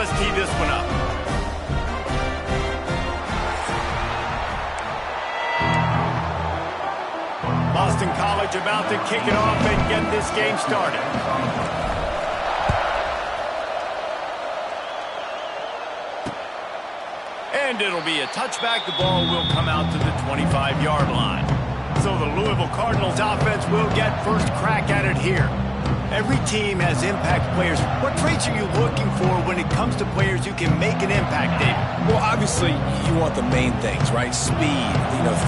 Let's tee this one up. Boston College about to kick it off and get this game started. And it'll be a touchback. The ball will come out to the 25-yard line. So the Louisville Cardinals offense will get first crack at it here. Every team has impact players. What traits are you looking for when it comes to players who can make an impact, David? Well, obviously, you want the main things, right? Speed,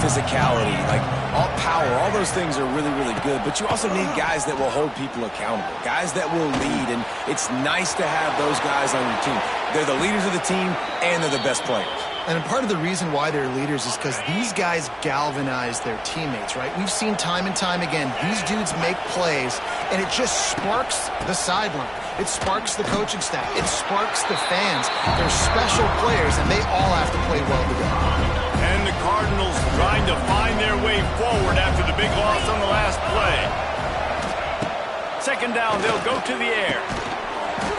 physicality, like all power. All those things are really, really good. But you also need guys that will hold people accountable, guys that will lead. And it's nice to have those guys on your team. They're the leaders of the team, and they're the best players. And part of the reason why they're leaders is because these guys galvanize their teammates, right? We've seen time and time again, these dudes make plays, and it just sparks the sideline. It sparks the coaching staff. It sparks the fans. They're special players, and they all have to play well together. And the Cardinals trying to find their way forward after the big loss on the last play. Second down, they'll go to the air.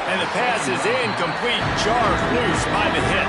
And the pass is incomplete, jarred loose by the hit.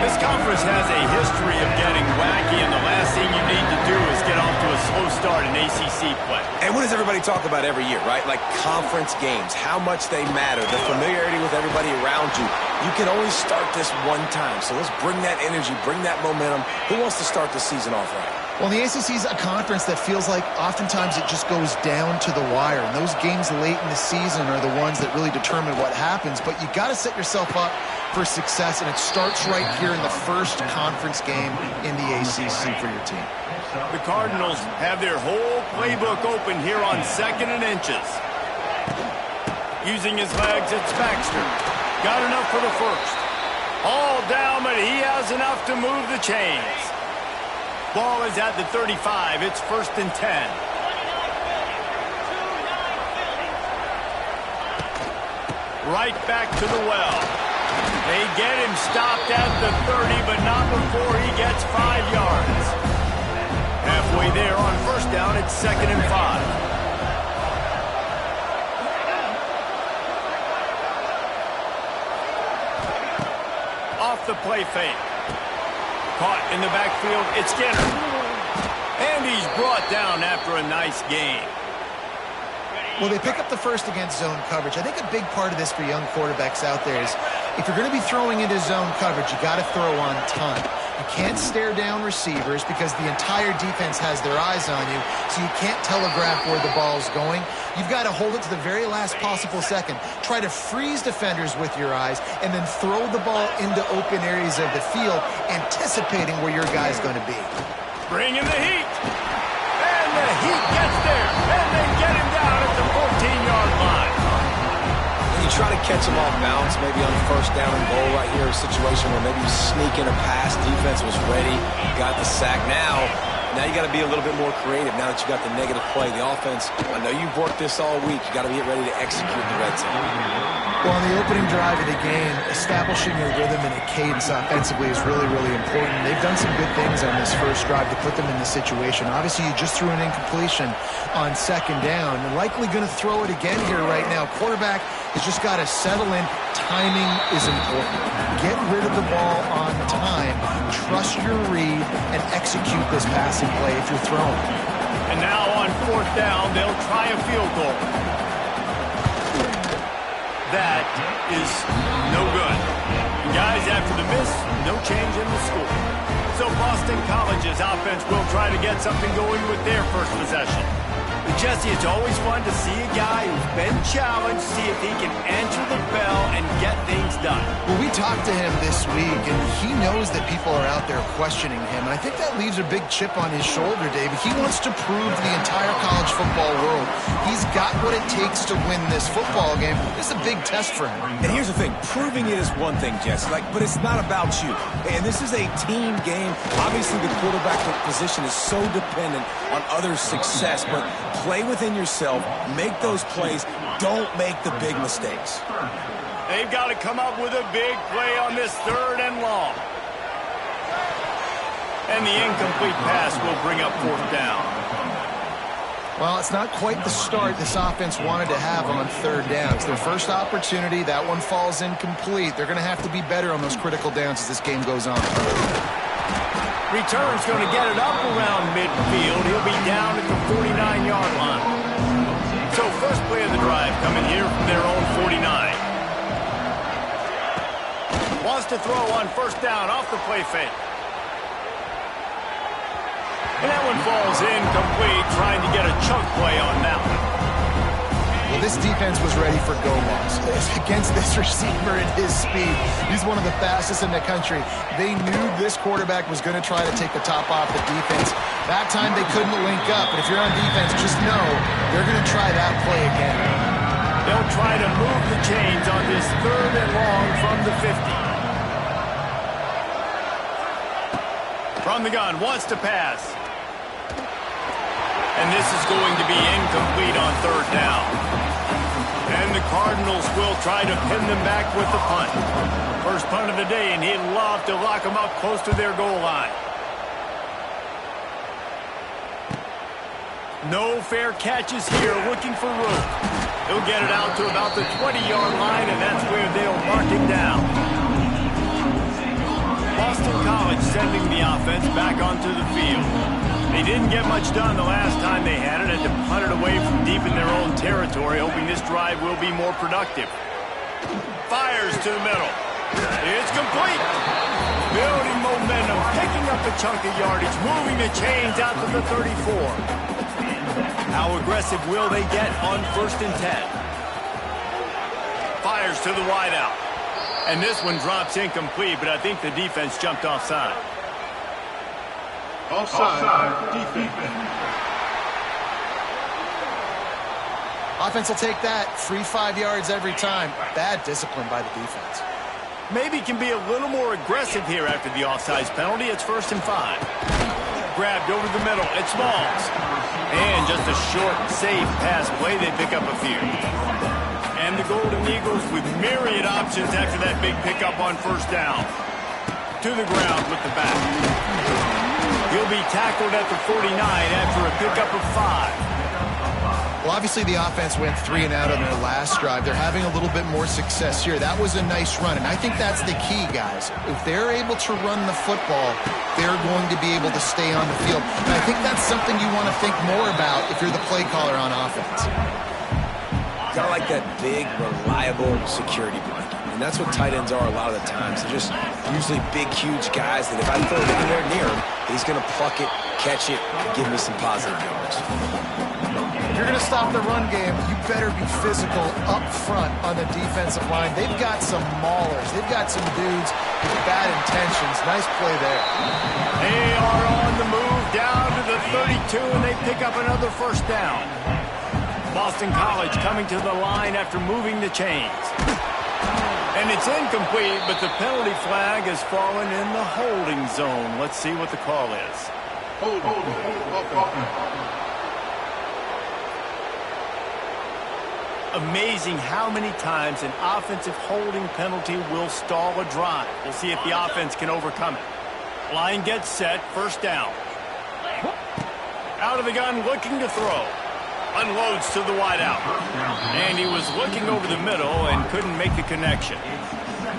This conference has a history of getting wacky, and the last thing you need to do is get off to a slow start in ACC play. And what does everybody talk about every year, right? Like conference games, how much they matter, the familiarity with everybody around you. You can only start this one time, so let's bring that energy, bring that momentum. Who wants to start the season off right? Well, the ACC is a conference that feels like oftentimes it just goes down to the wire. And those games late in the season are the ones that really determine what happens. But you got to set yourself up for success, and it starts right here in the first conference game in the ACC for your team. The Cardinals have their whole playbook open here on 2nd and inches. Using his legs, it's Baxter. Got enough for the first. All down, but he has enough to move the chains. Ball is at the 35. It's 1st and 10. Right back to the well. They get him stopped at the 30, but not before he gets 5 yards. Halfway there on 1st down, it's 2nd and 5. Off the play fake. Caught in the backfield, it's Skinner. And he's brought down after a nice gain. Well, they pick up the first against zone coverage. I think a big part of this for young quarterbacks out there is if you're going to be throwing into zone coverage, you got to throw on time. You can't stare down receivers because the entire defense has their eyes on you, so you can't telegraph where the ball's going. You've got to hold it to the very last possible second. Try to freeze defenders with your eyes and then throw the ball into open areas of the field, anticipating where your guy's going to be. Bring in the heat. And the heat gets there. And they get him down at the 14-yard line. You try to catch him off balance, maybe on 1st down and goal right here, a situation where maybe you sneak in a pass, defense was ready, got the sack. Now you got to be a little bit more creative now that you got the negative play. The offense, I know you've worked this all week. You got to get ready to execute the red zone. Well, on the opening drive of the game, establishing a rhythm and a cadence offensively is really, really important. They've done some good things on this first drive to put them in this situation. Obviously, you just threw an incompletion on 2nd down. They're likely going to throw it again here right now. Quarterback has just got to settle in. Timing is important. Get rid of the ball on time. Trust your read and execute this passing play if you're throwing. And now on 4th down, they'll try a field goal. That is no good. Guys, after the miss, no change in the score. So Boston College's offense will try to get something going with their first possession. But Jesse, it's always fun to see a guy who's been challenged, see if he can answer the bell and get things done. Well, we talked to him this week, and he knows that people are out there questioning him. And I think that leaves a big chip on his shoulder, David. He wants to prove to the entire college football world he's got what it takes to win this football game. It's a big test for him. And here's the thing. Proving it is one thing, Jesse, but it's not about you. And this is a team game. Obviously, the quarterback position is so dependent on others' success, but play within yourself, make those plays, don't make the big mistakes. They've got to come up with a big play on this 3rd and long. And the incomplete pass will bring up 4th down. Well, it's not quite the start this offense wanted to have on third down. It's their first opportunity. That one falls incomplete. They're going to have to be better on those critical downs as this game goes on. Return's going to get it up around midfield. He'll be down at the 49-yard line. So first play of the drive coming here from their own 49. Wants to throw on first down off the play fake. And that one falls incomplete, trying to get a chunk play on that one. Well, this defense was ready for Gomez. Against this receiver at his speed, he's one of the fastest in the country. They knew this quarterback was going to try to take the top off the defense. That time they couldn't link up, but if you're on defense, just know they're going to try that play again. They'll try to move the chains on this 3rd and long from the 50. From the gun, wants to pass. And this is going to be incomplete on 3rd down. And the Cardinals will try to pin them back with the punt. First punt of the day, and he'd love to lock them up close to their goal line. No fair catches here, looking for room. He'll get it out to about the 20-yard line, and that's where they'll mark him down. Boston College sending the offense back onto the field. They didn't get much done the last time they had it, to punt it away from deep in their own territory, hoping this drive will be more productive. Fires to the middle. It's complete. Building momentum, picking up a chunk of yardage, moving the chains out to the 34. How aggressive will they get on 1st and 10? Fires to the wideout. And this one drops incomplete, but I think the defense jumped offside. Offside, defense. Offense will take that. Free 5 yards every time. Bad discipline by the defense. Maybe can be a little more aggressive here after the offsides penalty. It's 1st and 5. Grabbed over the middle. It's Smalls. And just a short, safe pass play. They pick up a few. And the Golden Eagles with myriad options after that big pickup on 1st down. To the ground with the back. He'll be tackled at the 49 after a pickup of 5. Well, obviously the offense went 3 and out on their last drive. They're having a little bit more success here. That was a nice run, and I think that's the key, guys. If they're able to run the football, they're going to be able to stay on the field. And I think that's something you want to think more about if you're the play caller on offense. Got like that big, reliable security blanket. And that's what tight ends are a lot of the times. They're just usually big, huge guys that if I throw it anywhere near him, he's going to pluck it, catch it, and give me some positive yards. If you're going to stop the run game, you better be physical up front on the defensive line. They've got some maulers. They've got some dudes with bad intentions. Nice play there. They are on the move down to the 32, and they pick up another 1st down. Boston College coming to the line after moving the chains. And it's incomplete, but the penalty flag has fallen in the holding zone. Let's see what the call is. Amazing how many times an offensive holding penalty will stall a drive. We'll see if the offense can overcome it. Line gets set, 1st down. Out of the gun, looking to throw. Unloads to the wideout. And he was looking over the middle and couldn't make the connection.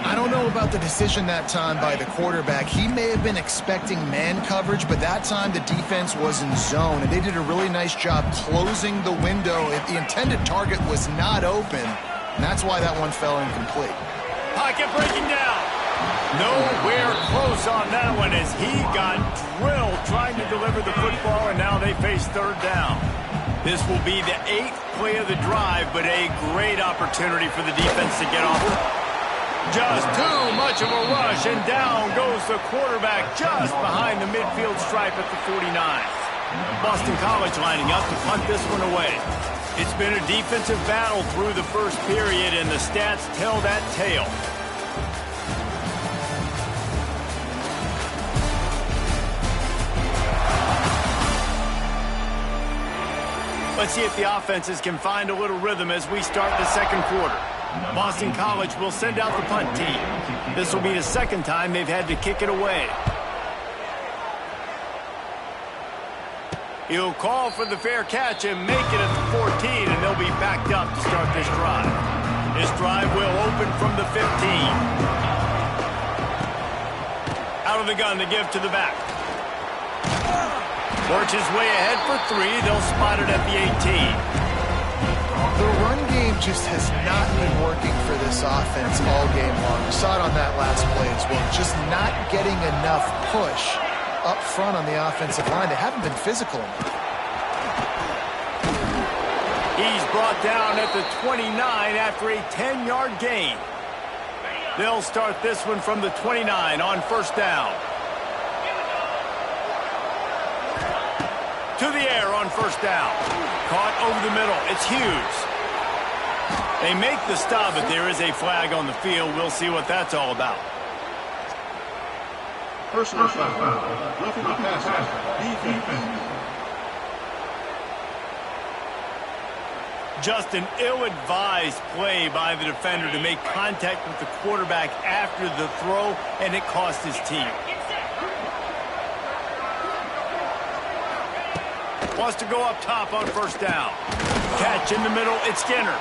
I don't know about the decision that time by the quarterback. He may have been expecting man coverage, but that time the defense was in zone, and they did a really nice job closing the window. If the intended target was not open, and that's why that one fell incomplete. Pocket breaking down. Nowhere close on that one as he got drilled trying to deliver the football, and now they face 3rd down. This will be the 8th play of the drive, but a great opportunity for the defense to get off. Just too much of a rush, and down goes the quarterback just behind the midfield stripe at the 49. Boston College lining up to punt this one away. It's been a defensive battle through the 1st period, and the stats tell that tale. Let's see if the offenses can find a little rhythm as we start the 2nd quarter. Boston College will send out the punt team. This will be the 2nd time they've had to kick it away. He'll call for the fair catch and make it at the 14, and they'll be backed up to start this drive. This drive will open from the 15. Out of the gun to give to the back. Works his way ahead for 3. They'll spot it at the 18. The run game just has not been working for this offense all game long. We saw it on that last play as well. Just not getting enough push up front on the offensive line. They haven't been physical enough. He's brought down at the 29 after a 10-yard gain. They'll start this one from the 29 on first down. To the air on first down. Caught over the middle. It's Hughes. They make the stop, but there is a flag on the field. We'll see what that's all about. Personal foul. Roughing the passer. Defense. Just an ill-advised play by the defender to make contact with the quarterback after the throw, and it cost his team. Wants to go up top on first down. Catch in the middle, it's Skinner.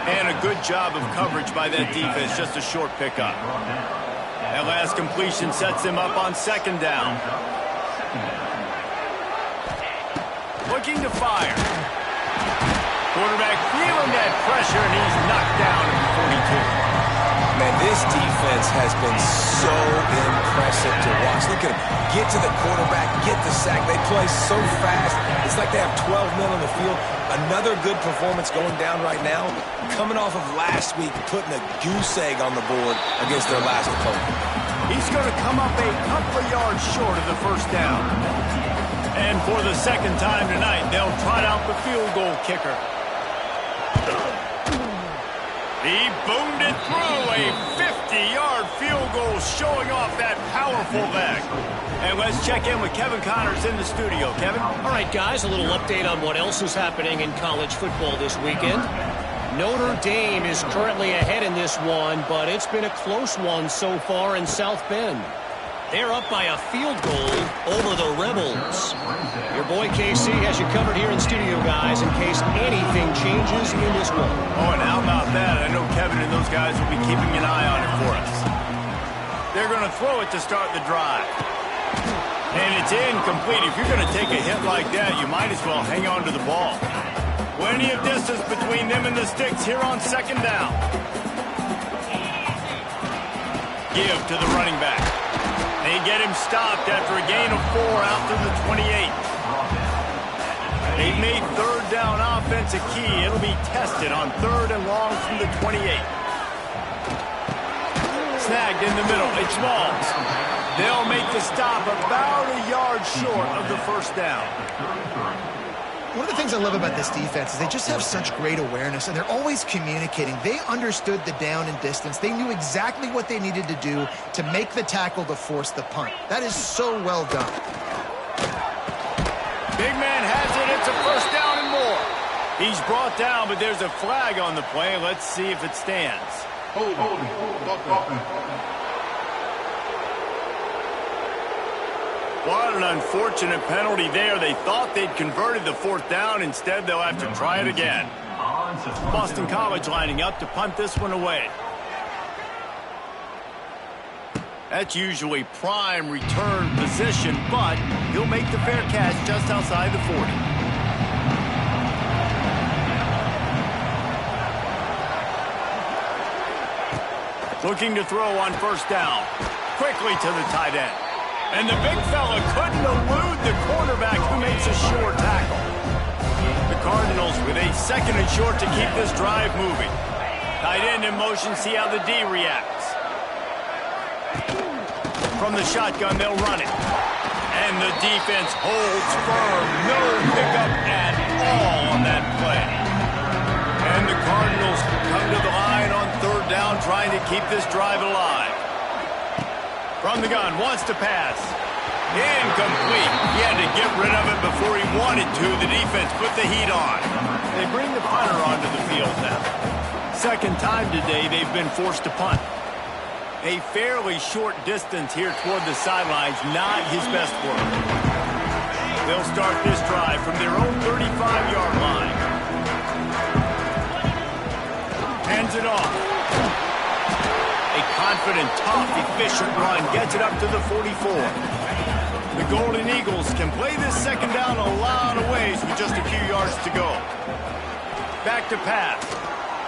And a good job of coverage by that defense, just a short pickup. That last completion sets him up on second down. Looking to fire. Quarterback feeling that pressure, and he's knocked down at the 42. Man, this defense has been so impressive to watch. Look at them. Get to the quarterback, get the sack. They play so fast. It's like they have 12 men on the field. Another good performance going down right now. Coming off of last week, putting a goose egg on the board against their last opponent. He's going to come up a couple of yards short of the first down. And for the second time tonight, they'll trot out the field goal kicker. He boomed it through, a 50-yard field goal showing off that powerful leg. And let's check in with Kevin Connors in the studio. Kevin? All right, guys, a little update on what else is happening in college football this weekend. Notre Dame is currently ahead in this one, but it's been a close one so far in South Bend. They're up by a field goal over the Rebels. Your boy KC has you covered here in studio, guys, in case anything changes in this one. Oh, and how about that? I know Kevin and those guys will be keeping an eye on it for us. They're going to throw it to start the drive. And it's incomplete. If you're going to take a hit like that, you might as well hang on to the ball. Plenty of distance between them and the sticks here on second down. Give to the running back. They get him stopped after a gain of 4 out to the 28. They've made third down offense a key. It'll be tested on third and long from the 28. Snagged in the middle. It's Smalls. They'll make the stop about a yard short of the first down. One of the things I love about this defense is they just have such great awareness, and they're always communicating. They understood the down and distance. They knew exactly what they needed to do to make the tackle to force the punt. That is so well done. Big man has it. It's a first down and more. He's brought down, but there's a flag on the play. Let's see if it stands. Hold. What an unfortunate penalty there. They thought they'd converted the fourth down. Instead, they'll have to try it again. Boston College lining up to punt this one away. That's usually prime return position, but he'll make the fair catch just outside the 40. Looking to throw on first down. Quickly to the tight end. And the big fella couldn't elude the quarterback who makes a short tackle. The Cardinals with a second and short to keep this drive moving. Tight end in motion, see how the D reacts. From the shotgun, they'll run it. And the defense holds firm. No pickup at all on that play. And the Cardinals come to the line on third down, trying to keep this drive alive. From the gun, wants to pass. Incomplete. He had to get rid of it before he wanted to. The defense put the heat on. They bring the punter onto the field now. Second time today they've been forced to punt. A fairly short distance here toward the sidelines, not his best work. They'll start this drive from their own 35-yard line. Hands it off. A confident, tough, efficient run gets it up to the 44. The Golden Eagles can play this second down a lot of ways with just a few yards to go. Back to pass.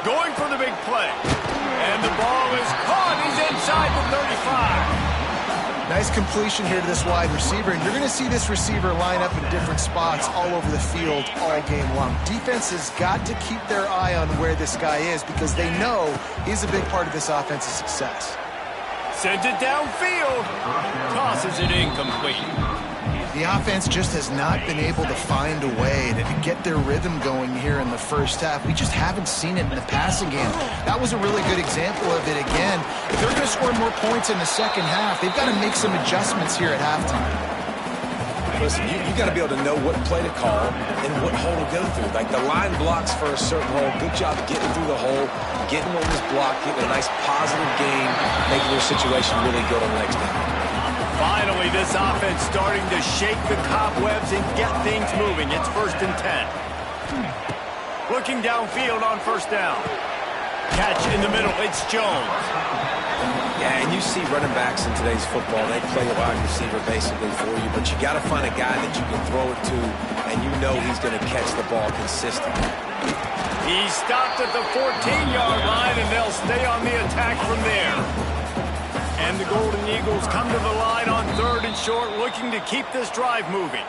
Going for the big play. And the ball is caught. He's inside the 35. Nice completion here to this wide receiver, and you're going to see this receiver line up in different spots all over the field all game long. Defense has got to keep their eye on where this guy is because they know he's a big part of this offense's success. Sends it downfield. Tosses it incomplete. The offense just has not been able to find a way to get their rhythm going here in the first half. We just haven't seen it in the passing game. That was a really good example of it again. If they're going to score more points in the second half, they've got to make some adjustments here at halftime. Listen, you got to be able to know what play to call and what hole to go through. Like the line blocks for a certain hole. Good job getting through the hole, getting what was blocked, getting a nice positive gain, making your situation really good on the next down. Finally, this offense starting to shake the cobwebs and get things moving. It's 1st and 10. Looking downfield on first down. Catch in the middle. It's Jones. Yeah, and you see running backs in today's football, they play a wide receiver basically for you, but you got to find a guy that you can throw it to, and you know he's going to catch the ball consistently. He stopped at the 14-yard line, and they'll stay on the attack from there. And the Golden Eagles come to the line on 3rd and short, looking to keep this drive moving.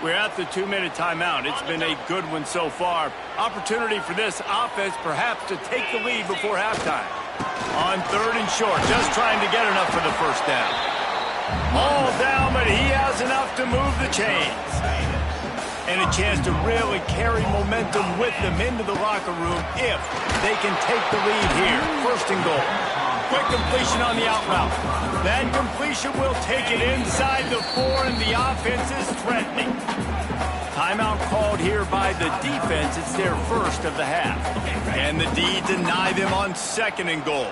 We're at the 2-minute timeout. It's been a good one so far. Opportunity for this offense perhaps to take the lead before halftime. On 3rd and short, just trying to get enough for the first down. All down, but he has enough to move the chains. And a chance to really carry momentum with them into the locker room if they can take the lead here. 1st and goal. Quick completion on the out route. That completion will take it inside the 4, and the offense is threatening. Timeout called here by the defense. It's their first of the half. And the D deny them on 2nd and goal.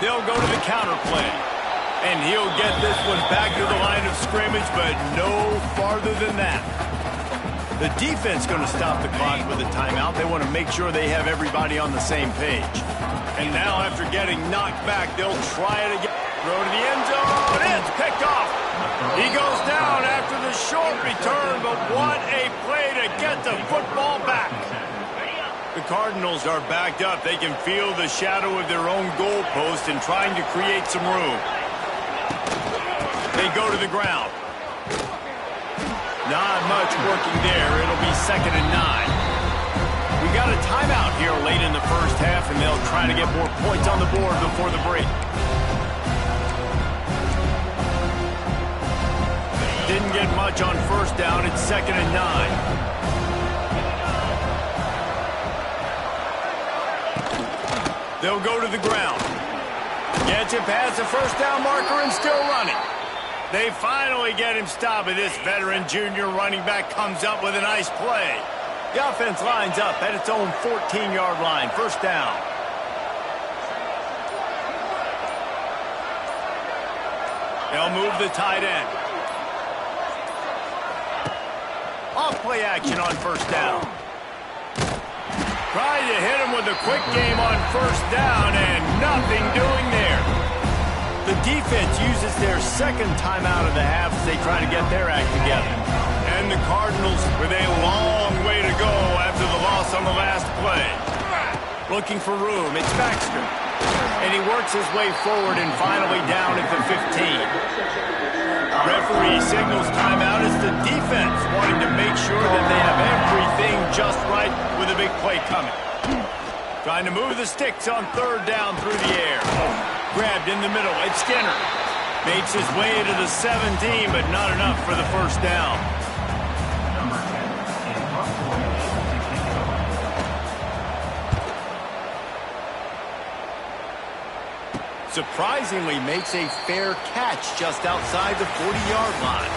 They'll go to the counter play. And he'll get this one back to the line of scrimmage, but no farther than that. The defense going to stop the clock with a timeout. They want to make sure they have everybody on the same page. And now after getting knocked back, they'll try it again. Throw to the end zone. It's picked off. He goes down after the short return, but what a play to get the football back. The Cardinals are backed up. They can feel the shadow of their own goalpost and trying to create some room. They go to the ground. Not much working there. It'll be 2nd and 9. We got a timeout here late in the first half, and they'll try to get more points on the board before the break. Didn't get much on first down. It's 2nd and 9. They'll go to the ground. Gets it past the first down marker and still running. They finally get him stopped, but this veteran junior running back comes up with a nice play. The offense lines up at its own 14-yard line. First down. They'll move the tight end. Off play action on first down. Trying to hit him with a quick game on first down, and nothing doing there. The defense uses their 2nd timeout of the half as they try to get their act together. And the Cardinals with a long way to go after the loss on the last play. Looking for room. It's Baxter. And he works his way forward and finally down at the 15. Referee signals timeout as the defense wanting to make sure that they have everything just right with a big play coming. Trying to move the sticks on 3rd down through the air. Grabbed in the middle. It's Skinner. Makes his way to the 17, but not enough for the first down. Surprisingly makes a fair catch just outside the 40-yard line.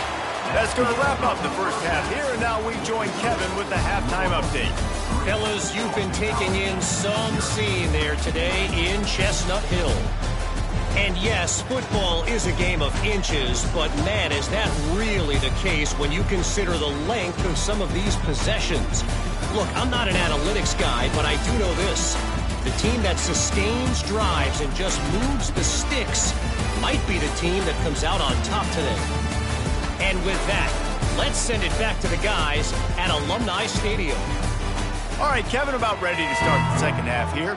That's going to wrap up the first half here, and now we join Kevin with the halftime update. Fellas, you've been taking in some scene there today in Chestnut Hill. And yes, football is a game of inches, but man, is that really the case when you consider the length of some of these possessions. Look, I'm not an analytics guy, but I do know this. The team that sustains drives and just moves the sticks might be the team that comes out on top today. And with that, let's send it back to the guys at Alumni Stadium. All right, Kevin, about ready to start the second half here.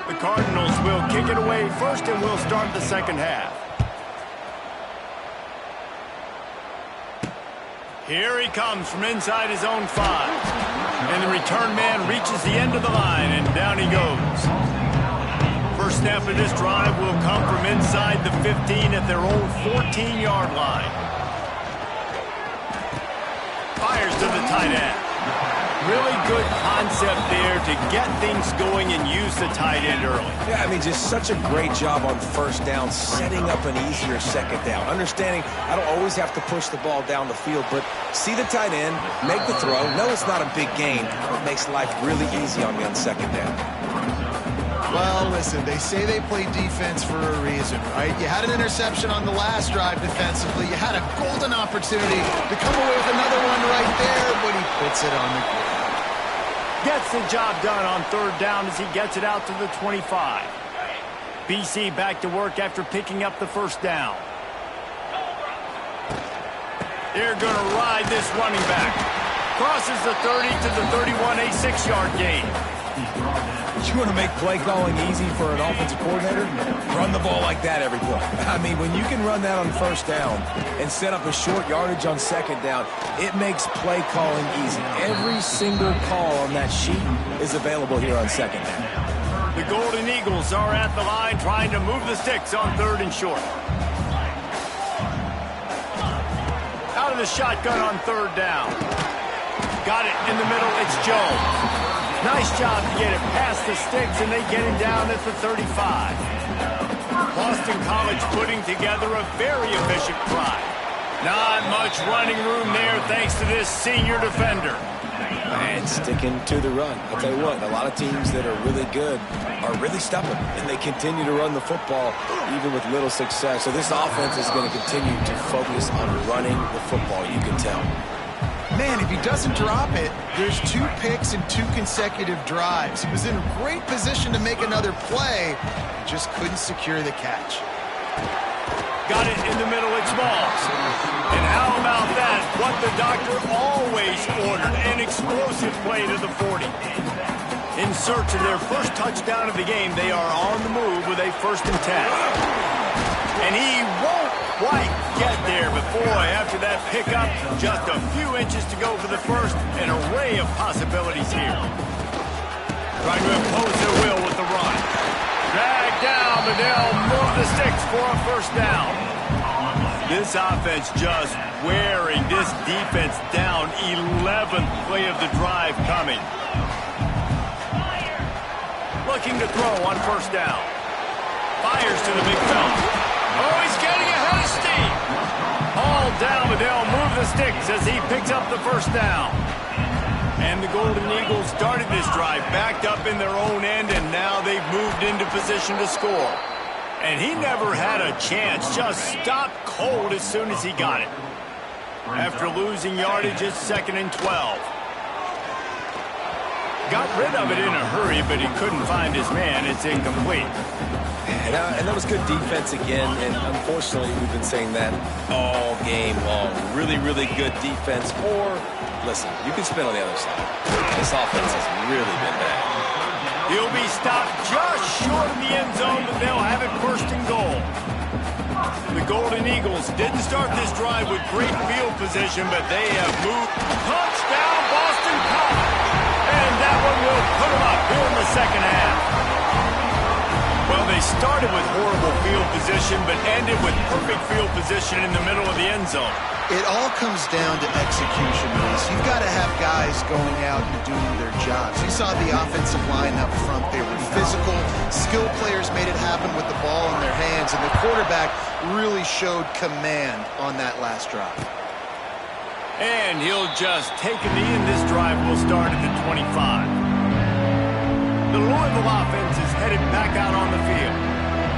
The Cardinals will kick it away first, and we'll start the second half. Here he comes from inside his own 5. And the return man reaches the end of the line, and down he goes. First snap of this drive will come from inside the 15 at their own 14-yard line. Fires to the tight end. Really good concept there to get things going and use the tight end early. Yeah, I mean, just such a great job on first down, setting up an easier second down. Understanding I don't always have to push the ball down the field, but see the tight end, make the throw. No, it's not a big gain, but it makes life really easy on me on second down. Well, listen, they say they play defense for a reason, right? You had an interception on the last drive defensively. You had a golden opportunity to come away with another one right there, but he puts it on the ground. Gets the job done on third down as he gets it out to the 25. BC back to work after picking up the first down. They're going to ride this running back. Crosses the 30 to the 31, a 6-yard gain. You want to make play calling easy for an offensive coordinator? Run the ball like that every play. I mean, when you can run that on first down and set up a short yardage on second down, it makes play calling easy. Every single call on that sheet is available here on second down. The Golden Eagles are at the line trying to move the sticks on third and short. Out of the shotgun on third down. Got it in the middle. It's Jones. Nice job to get it past the sticks, and they get him down at the 35. Boston College putting together a very efficient drive. Not much running room there thanks to this senior defender. And sticking to the run. I'll tell you what, a lot of teams that are really good are really stubborn, and they continue to run the football even with little success. So this offense is going to continue to focus on running the football, you can tell. Man, if he doesn't drop it, there's 2 picks and 2 consecutive drives. He was in great position to make another play, just couldn't secure the catch. Got it in the middle, it's Moss. And how about that? What the doctor always ordered, an explosive play to the 40. In search of their first touchdown of the game, they are on the move with a 1st and 10. And he won't quite get there, but boy, after that pickup, just a few inches to go for the first, an array of possibilities here. Trying to impose their will with the run. Dragged down, but they'll move the sticks for a first down. This offense just wearing this defense down. 11th play of the drive coming. Looking to throw on first down. Fires to the big fella. Oh, he's getting ahead of steam. All down, but they'll move the sticks as he picks up the first down. And the Golden Eagles started this drive backed up in their own end, and now they've moved into position to score. And he never had a chance, just stopped cold as soon as he got it. After losing yardage, it's 2nd and 12. Got rid of it in a hurry, but he couldn't find his man. It's incomplete. And that was good defense again, and unfortunately, we've been saying that all game long. Really, really good defense. Or, listen, you can spin on the other side. This offense has really been bad. He'll be stopped just short of the end zone, but they'll have it 1st and goal. The Golden Eagles didn't start this drive with great field position, but they have moved. Touchdown, Boston College! And that one will put them up here in the second half. Well, they started with horrible field position, but ended with perfect field position in the middle of the end zone. It all comes down to execution, Reese. You've got to have guys going out and doing their jobs. You saw the offensive line up front. They were physical. Skilled players made it happen with the ball in their hands, and the quarterback really showed command on that last drive. And he'll just take a knee, and this drive will start at the 25. The Louisville offense is headed back out on the field.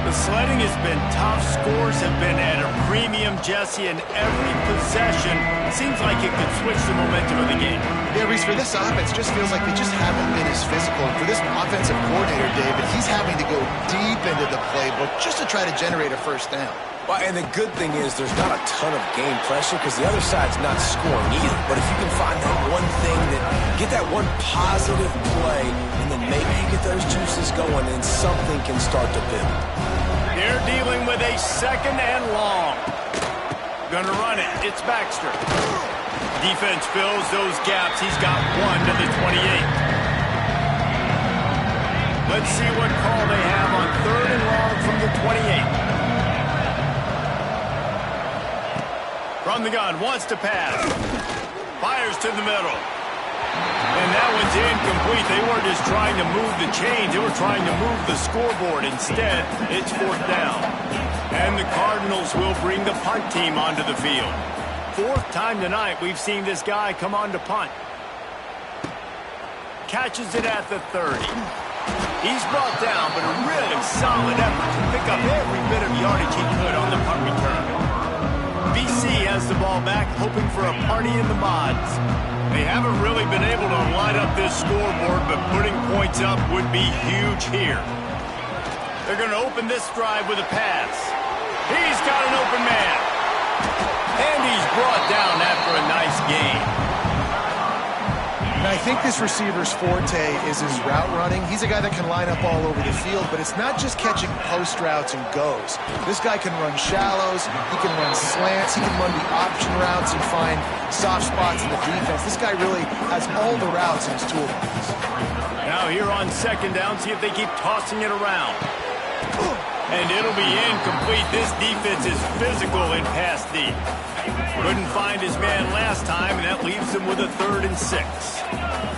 The sledding has been tough. Scores have been at a premium, Jesse, and every possession seems like it could switch the momentum of the game. Yeah, Reese, for this offense, just feels like they just haven't been as physical. And for this offensive coordinator, David, he's having to go deep into the playbook just to try to generate a first down. Well, and the good thing is there's not a ton of game pressure because the other side's not scoring either. But if you can find that one thing, get that one positive play, and then maybe you get those juices going and something can start to build. They're dealing with a second and long. Gonna run it. It's Baxter. Defense fills those gaps. He's got one to the 28. Let's see what call they have on third and long from the 28. From the gun, wants to pass. Fires to the middle. And that one's incomplete. They weren't just trying to move the chains. They were trying to move the scoreboard. Instead, it's fourth down. And the Cardinals will bring the punt team onto the field. Fourth time tonight we've seen this guy come on to punt. Catches it at the 30. He's brought down, but a really solid effort to pick up every bit of yardage he could on the punt return. BC has the ball back, hoping for a party in the mods. They haven't really been able to light up this scoreboard, but putting points up would be huge here. They're going to open this drive with a pass. He's got an open man. And he's brought down after a nice gain. And I think this receiver's forte is his route running. He's a guy that can line up all over the field, but it's not just catching post routes and goes. This guy can run shallows, he can run slants, he can run the option routes and find soft spots in the defense. This guy really has all the routes in his toolbox. Now here on second down, see if they keep tossing it around. And it'll be incomplete. This defense is physical in pass deep. Couldn't find his man last time, and that leaves him with a 3rd and 6.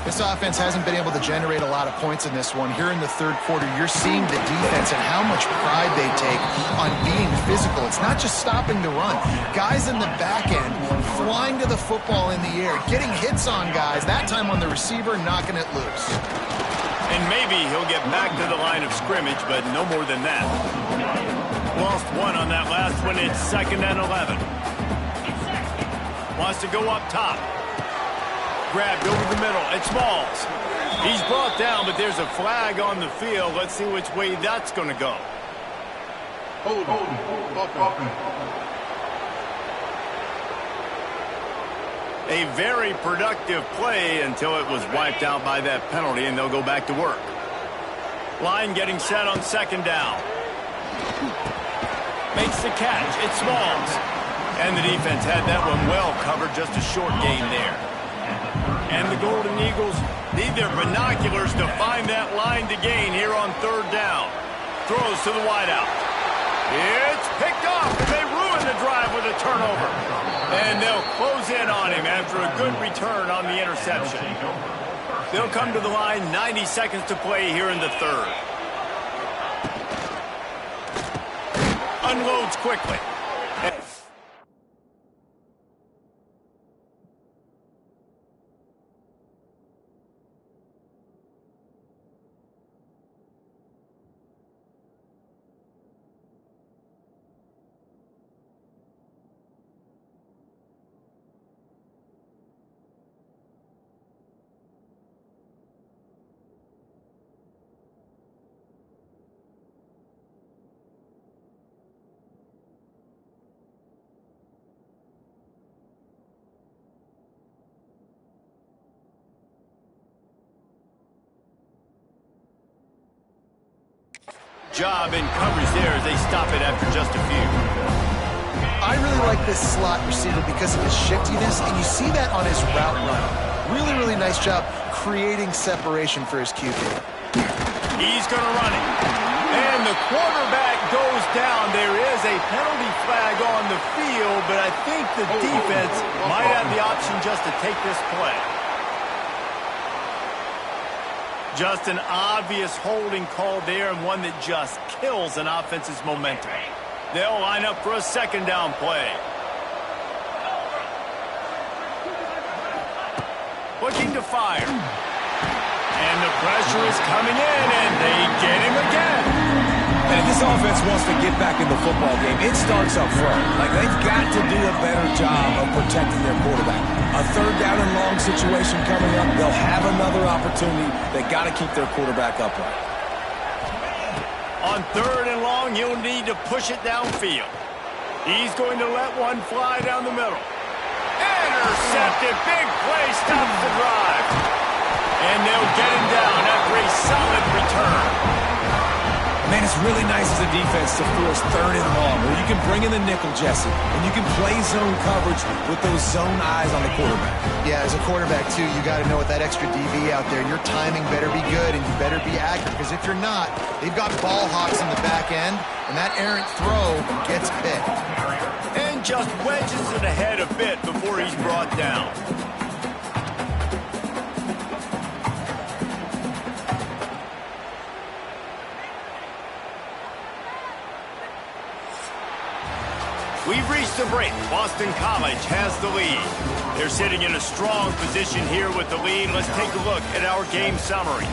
This offense hasn't been able to generate a lot of points in this one. Here in the third quarter, you're seeing the defense and how much pride they take on being physical. It's not just stopping the run. Guys in the back end flying to the football in the air, getting hits on guys, that time on the receiver, knocking it loose. And maybe he'll get back to the line of scrimmage, but no more than that. Lost one on that last one. It's 2nd and 11. Wants to go up top. Grabbed over the middle. It's Smalls. He's brought down, but there's a flag on the field. Let's see which way that's going to go. Hold. A very productive play until it was wiped out by that penalty, and they'll go back to work. Line getting set on 2nd down. Makes the catch. It's Smalls. And the defense had that one well covered, just a short gain there. And the Golden Eagles need their binoculars to find that line to gain here on 3rd down. Throws to the wideout. It's picked off, and they ruin the drive with a turnover. And they'll close in on him after a good return on the interception. They'll come to the line, 90 seconds to play here in the 3rd. Unloads quickly. Job in coverage there as they stop it after just a few. I really like this slot receiver because of his shiftiness, and you see that on his route run. Really nice job creating separation for his QB. He's going to run it. And the quarterback goes down. There is a penalty flag on the field, but I think the defense might have the option just to take this play. Just an obvious holding call there, and one that just kills an offense's momentum. They'll line up for a 2nd down play. Looking to fire. And the pressure is coming in, and they get him again. And if this offense wants to get back in the football game, it starts up front. Like, they've got to do a better job of protecting their quarterback. A third down and long situation coming up. They'll have another opportunity. They got to keep their quarterback upright. On third and long, he'll need to push it downfield. He's going to let one fly down the middle. Intercepted. Big play stops the drive. And they'll get him down after a solid return. Man, it's really nice as a defense to force third and long, where you can bring in the nickel, Jesse, and you can play zone coverage with those zone eyes on the quarterback. Yeah, as a quarterback, too, you got to know with that extra DB out there, your timing better be good and you better be accurate, because if you're not, they've got ball hawks in the back end, and that errant throw gets picked. And just wedges it ahead a bit before he's brought down. We've reached the break. Boston College has the lead. They're sitting in a strong position here with the lead. Let's take a look at our game summary.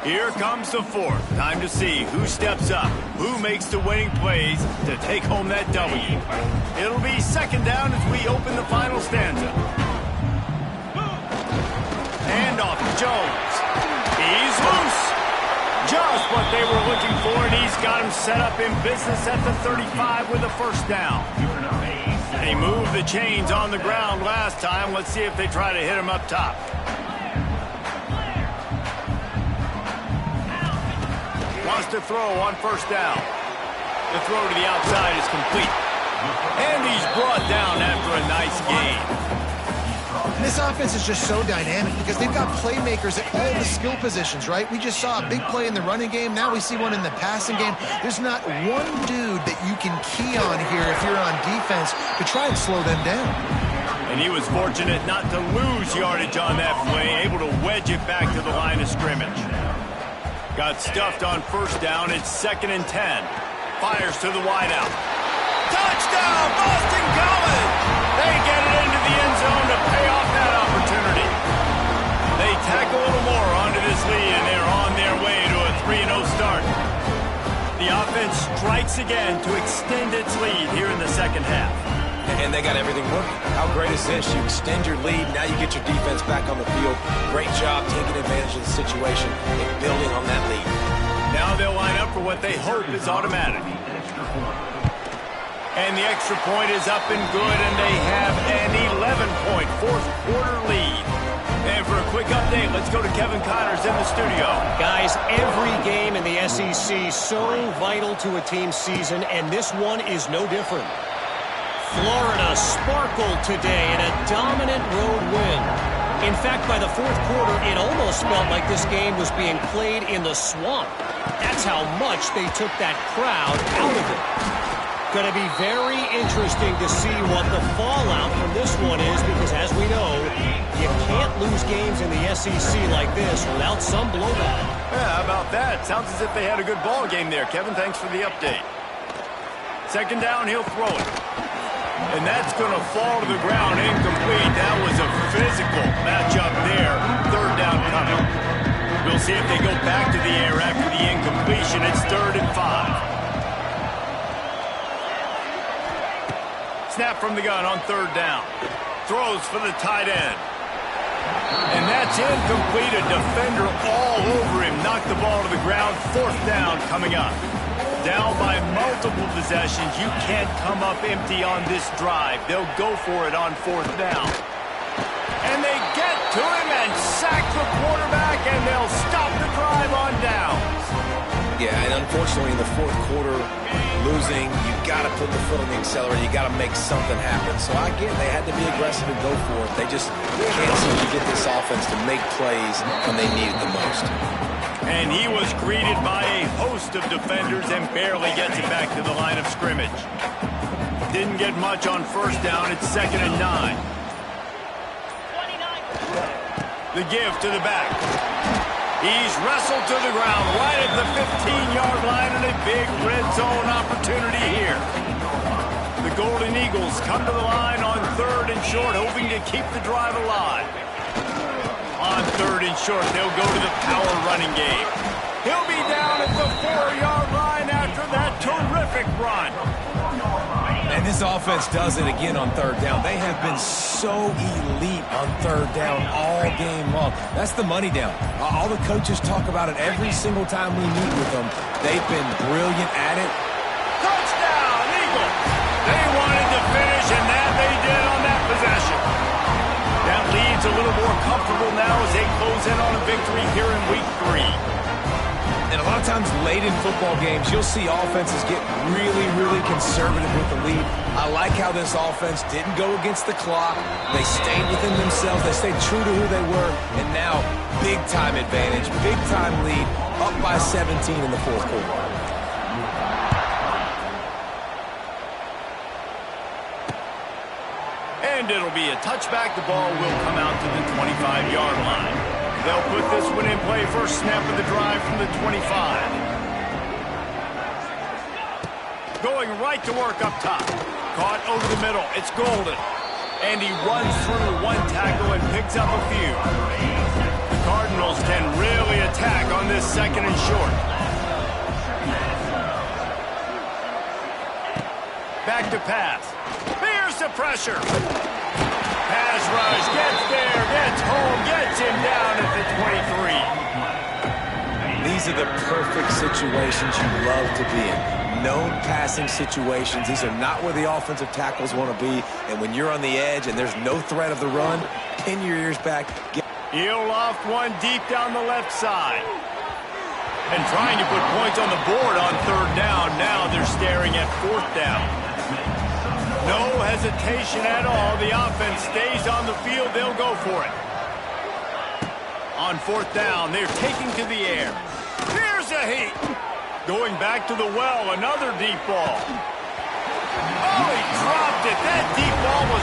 Here comes the fourth. Time to see who steps up, who makes the winning plays to take home that W. It'll be second down as we open the final stanza. Handoff to Jones. He's loose. Just what they were looking for, and he's got him set up in business at the 35 with a first down. They moved the chains on the ground last time. Let's see if they try to hit him up top. Wants to throw on first down. The throw to the outside is complete. And he's brought down after a nice gain. And this offense is just so dynamic because they've got playmakers at all the skill positions, right? We just saw a big play in the running game. Now we see one in the passing game. There's not one dude that you can key on here if you're on defense to try and slow them down. And he was fortunate not to lose yardage on that play, able to wedge it back to the line of scrimmage. Got stuffed on first down. It's 2nd and 10. Fires to the wideout. Touchdown, Boston College! They get it into the end zone to pay off that opportunity. They tack a little more onto this lead, and they're on their way to a 3-0 start. The offense strikes again to extend its lead here in the second half. And they got everything working. How great is this? You extend your lead, now you get your defense back on the field. Great job taking advantage of the situation and building on that lead. Now they'll line up for what they hope is automatic. And the extra point is up and good, and they have an 11-point fourth-quarter lead. And for a quick update, let's go to Kevin Connors in the studio. Guys, every game in the SEC so vital to a team's season, and this one is no different. Florida sparkled today in a dominant road win. In fact, by the fourth quarter, it almost felt like this game was being played in the swamp. That's how much they took that crowd out of it. Going to be very interesting to see what the fallout from this one is, because as we know, you can't lose games in the SEC like this without some blowback. Yeah, how about that? Sounds as if they had a good ball game there. Kevin, thanks for the update. Second down, he'll throw it. And that's going to fall to the ground incomplete. That was a physical matchup there. Third down coming. We'll see if they go back to the air after the incompletion. It's 3rd and 5. Snap from the gun on 3rd down. Throws for the tight end. And that's incomplete. A defender all over him. Knocked the ball to the ground. 4th down coming up. Down by multiple possessions. You can't come up empty on this drive. They'll go for it on 4th down. And they get to him and sack the quarterback, and they'll stop the drive on downs. Yeah, and unfortunately in the fourth quarter, losing, you got to put the foot on the accelerator. You got to make something happen. So I get they had to be aggressive and go for it. They just can't seem to get this offense to make plays when they need it the most. And he was greeted by a host of defenders and barely gets it back to the line of scrimmage. Didn't get much on first down. It's 2nd and 9. The give to the back. He's wrestled to the ground right at the 15-yard line, and a big red The Golden Eagles come to the line on 3rd and short, hoping to keep the drive alive. On 3rd and short, they'll go to the power running game. He'll be down at the 4-yard line after that terrific run. And this offense does it again on 3rd down. They have been so elite on 3rd down all game long. That's the money down. All the coaches talk about it every single time we meet with them. They've been brilliant at it. Touchdown, Eagles! They wanted to finish, and that they did on that possession. That leads a little more comfortable now as they close in on a victory here in Week 3. And a lot of times late in football games, you'll see offenses get really, really conservative with the lead. I like how this offense didn't go against the clock. They stayed within themselves. They stayed true to who they were. And now, big-time advantage, big-time lead, up by 17 in the 4th quarter. And it'll be a touchback. The ball will come out to the 25-yard line. They'll put this one in play. First snap of the drive from the 25. Going right to work up top. Caught over the middle. It's Golden. And he runs through one tackle and picks up a few. The Cardinals can really attack on this 2nd and short. Back to pass. Here's the pressure. Pass rush, gets there, gets home, gets him down at the 23. These are the perfect situations you love to be in. Known passing situations. These are not where the offensive tackles want to be. And when you're on the edge and there's no threat of the run, pin your ears back. He'll loft one deep down the left side. And trying to put points on the board on 3rd down. Now they're staring at 4th down. No hesitation at all. The offense stays on the field. They'll go for it. On 4th down, they're taking to the air. Here's a heat. Going back to the well, another deep ball. Oh, he dropped it. That deep ball was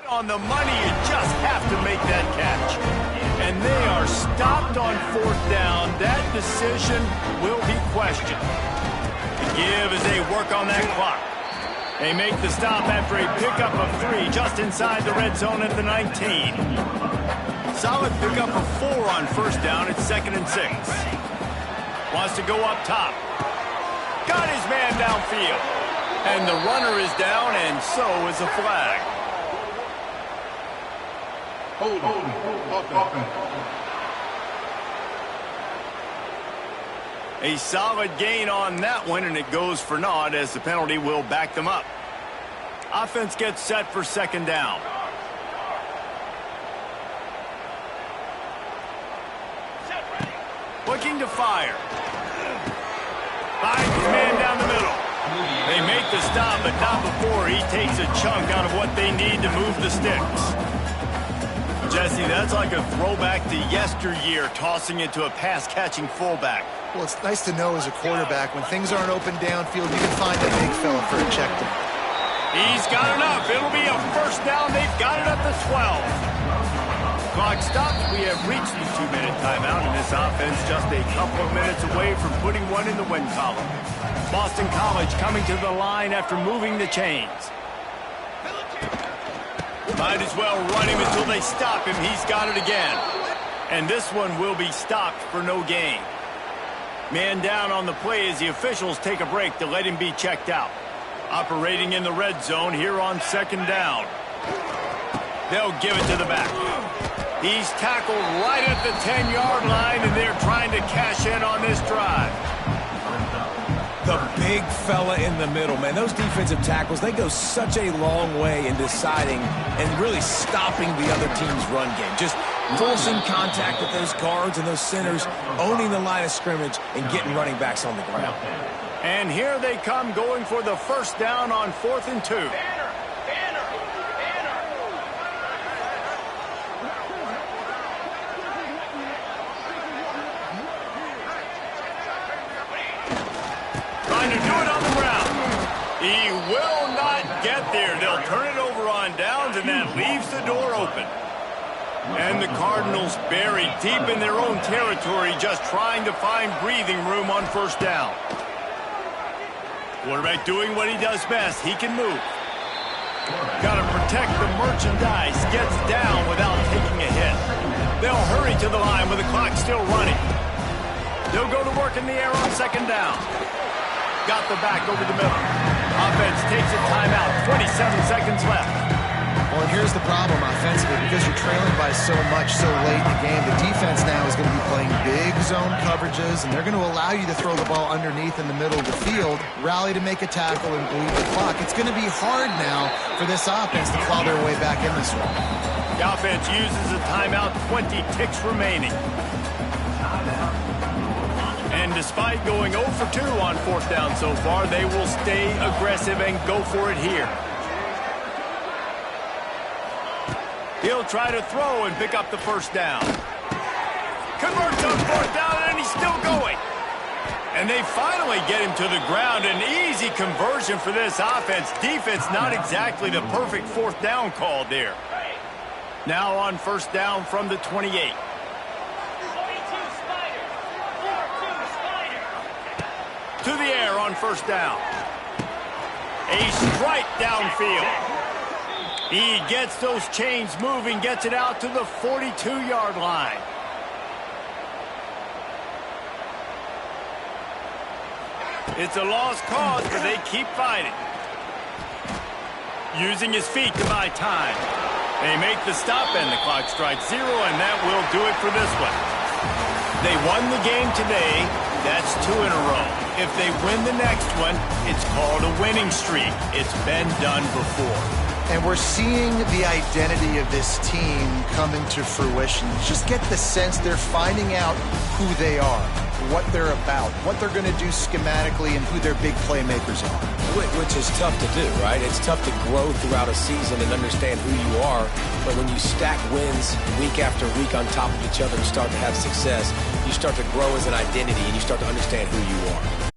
on the money. You just have to make that catch. And they are stopped on 4th down. That decision will be questioned. The give as they work on that clock. They make the stop after a pickup of 3 just inside the red zone at the 19. Solid pickup of 4 on 1st down. It's 2nd and 6. Wants to go up top. Got his man downfield. And the runner is down, and so is a flag. A solid gain on that one, and it goes for naught as the penalty will back them up. Offense gets set for 2nd down. Looking to fire. Finds his man down the middle. They make the stop, but not before he takes a chunk out of what they need to move the sticks. Jesse, that's like a throwback to yesteryear, tossing it to a pass-catching fullback. Well, it's nice to know as a quarterback, when things aren't open downfield, you can find a big fella for a check down. He's got enough. It'll be a 1st down. They've got it at the 12. Clock stops. We have reached the 2-minute timeout, and this offense just a couple of minutes away from putting one in the win column. Boston College coming to the line after moving the chains. Might as well run him until they stop him. He's got it again. And this one will be stopped for no gain. Man down on the play as the officials take a break to let him be checked out. Operating in the red zone here on 2nd down. They'll give it to the back. He's tackled right at the 10-yard line, and they're trying to cash in on this drive. The big fella in the middle, man. Those defensive tackles, they go such a long way in deciding and really stopping the other team's run game. Just forcing contact with those guards and those centers, owning the line of scrimmage, and getting running backs on the ground. And here they come going for the 1st down on 4th and 2. Trying to do it on the ground. He will not get there. They'll turn it over on downs, and that leaves the door open. And the Cardinals buried deep in their own territory, just trying to find breathing room on first down. Quarterback doing what he does best. He can move. Got to protect the merchandise. Gets down without taking a hit. They'll hurry to the line with the clock still running. They'll go to work in the air on second down. Got the back over the middle. Offense takes a timeout. 27 seconds left. Well, and here's the problem offensively. Because you're trailing by so much so late in the game, the defense now is going to be playing big zone coverages, and they're going to allow you to throw the ball underneath in the middle of the field, rally to make a tackle, and bleed the clock. It's going to be hard now for this offense to claw their way back in this one. The offense uses a timeout, 20 ticks remaining. And despite going 0 for 2 on fourth down so far, they will stay aggressive and go for it here. He'll try to throw and pick up the first down. Converts on fourth down, and he's still going. And they finally get him to the ground. An easy conversion for this offense. Defense not exactly the perfect fourth down call there. Now on first down from the 28. To the air on first down. A strike downfield. He gets those chains moving, gets it out to the 42-yard line. It's a lost cause, but they keep fighting. Using his feet to buy time. They make the stop, and the clock strikes 0, and that will do it for this one. They won the game today. That's 2 in a row. If they win the next one, it's called a winning streak. It's been done before. And we're seeing the identity of this team come into fruition. Just get the sense they're finding out who they are, what they're about, what they're going to do schematically, and who their big playmakers are. Which is tough to do, right? It's tough to grow throughout a season and understand who you are. But when you stack wins week after week on top of each other and start to have success, you start to grow as an identity and you start to understand who you are.